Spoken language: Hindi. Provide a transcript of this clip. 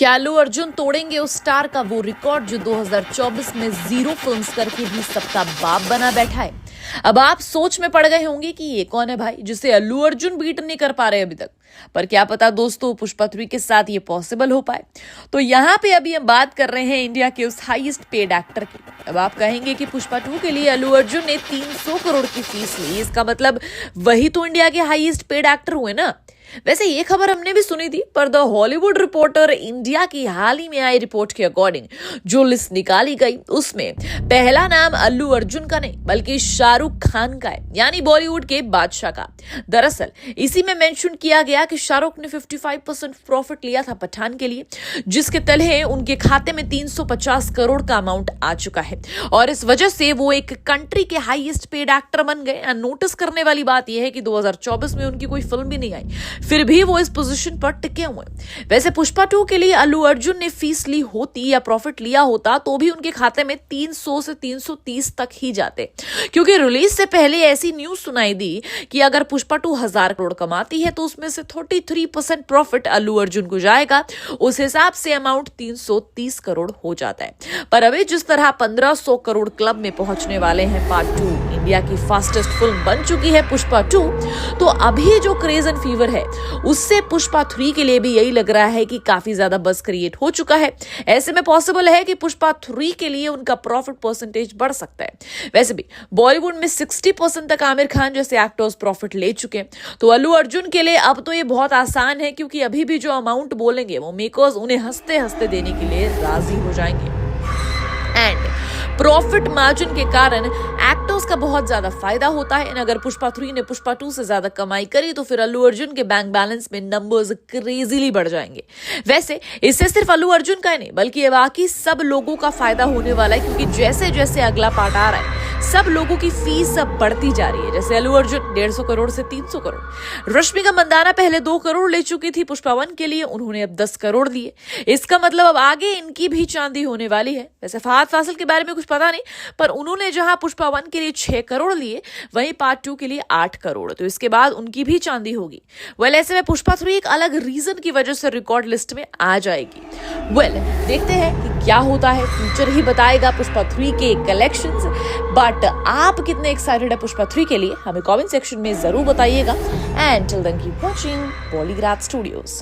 क्या अल्लू अर्जुन तोड़ेंगे उस स्टार का वो रिकॉर्ड जो 2024 में 0 फिल्म्स करके भी सबका बाप बना बैठा है। अब आप सोच में पड़ गए होंगे कि ये कौन है भाई जिसे अल्लू अर्जुन बीट नहीं कर पा रहे अभी तक। पर क्या पता दोस्तों, पुष्पा 3 के साथ ये पॉसिबल हो पाए। तो यहाँ पे अभी हम बात कर रहे हैं इंडिया के उस हाईएस्ट पेड एक्टर की। अब आप कहेंगे कि पुष्पा 2 के लिए अल्लू अर्जुन ने 300 करोड़ की फीस ली, इसका मतलब वही तो इंडिया के हाईएस्ट पेड एक्टर हुए ना। वैसे ये खबर हमने भी सुनी थी, पर द हॉलीवुड रिपोर्टर इंडिया की हाल ही में आई रिपोर्ट के अकॉर्डिंग जो लिस्ट निकाली गई उसमें पहला नाम अल्लू अर्जुन का नहीं बल्कि शाहरुख खान का है, यानी बॉलीवुड के बादशाह का। दरअसल इसी में मेंशन किया गया कि शाहरुख ने 55% प्रॉफिट लिया था पठान के लिए, जिसके तले उनके खाते में 350 करोड़ का अमाउंट आ चुका है और इस वजह से वो एक कंट्री के हाईएस्ट पेड एक्टर बन गए। नोटिस करने वाली बात यह है कि 2024 में उनकी कोई फिल्म भी नहीं आई, फिर भी वो इस पोजीशन पर टिके हुए। वैसे पुष्पा 2 के लिए अल्लू अर्जुन ने फीस ली होती या प्रॉफिट लिया होता तो भी उनके खाते में 300 से 330 तक ही जाते, क्योंकि रिलीज से पहले ऐसी न्यूज सुनाई दी कि अगर पुष्पा 2 1000 करोड़ कमाती है तो उसमें से 33% प्रॉफिट अल्लू अर्जुन को जाएगा। उस हिसाब से अमाउंट 330 करोड़ हो जाता है। पर अभी जिस तरह 1500 करोड़ क्लब में पहुंचने वाले हैं पार्ट 2, इंडिया की फास्टेस्ट फिल्म बन चुकी है पुष्पा 2, तो अभी जो क्रेज एंड फीवर है उससे पुष्पा 3 के लिए भी यही लग रहा है कि काफी ज्यादा बज़ क्रिएट हो चुका है। ऐसे में पॉसिबल है कि पुष्पा 3 के लिए उनका प्रॉफिट परसेंटेज बढ़ सकता है। वैसे भी बॉलीवुड में 60% तक आमिर खान जैसे एक्टर्स प्रॉफिट ले चुके हैं, तो अल्लू अर्जुन के लिए अब तो ये बहुत आसान है, क्योंकि अभी भी जो अमाउंट बोलेंगे वो मेकर्स उन्हें हंसते हंसते देने के लिए राजी हो जाएंगे। एंड प्रॉफिट मार्जिन के कारण एक्टर्स का बहुत ज्यादा फायदा होता है। अगर पुष्पा 3 ने पुष्पा 2 से ज्यादा कमाई करी तो फिर अल्लू अर्जुन के बैंक बैलेंस में नंबर्स क्रेजीली बढ़ जाएंगे। वैसे इससे सिर्फ अल्लू अर्जुन का ही नहीं बल्कि बाकी सब लोगों का फायदा होने वाला है, क्योंकि जैसे जैसे अगला पार्ट आ रहा है सब लोगों की फीस अब बढ़ती जा रही है। जैसे अल्लू अर्जुन 150 करोड़ से 300 करोड़, रश्मिका मंदाना पहले 2 करोड़ ले चुकी थी पुष्पा 1 के लिए, उन्होंने अब 10 करोड़ दिए। इसका मतलब अब आगे इनकी भी चांदी होने वाली है। वैसे फहद फासिल के बारे में कुछ पता नहीं, पर उन्होंने जहां पुष्पा 1 के लिए 6 करोड़ लिए वहीं पार्ट 2 के लिए 8 करोड़, तो इसके बाद उनकी भी चांदी होगी। ऐसे में पुष्पा 3 एक अलग रीजन की वजह से रिकॉर्ड लिस्ट में आ जाएगी। देखते हैं कि क्या होता है, फ्यूचर ही बताएगा पुष्पा 3 के कलेक्शंस। बट आप कितने एक्साइटेड है पुष्पा 3 के लिए हमें कमेंट सेक्शन में जरूर बताइएगा। And till then keep watching Polygraph studios.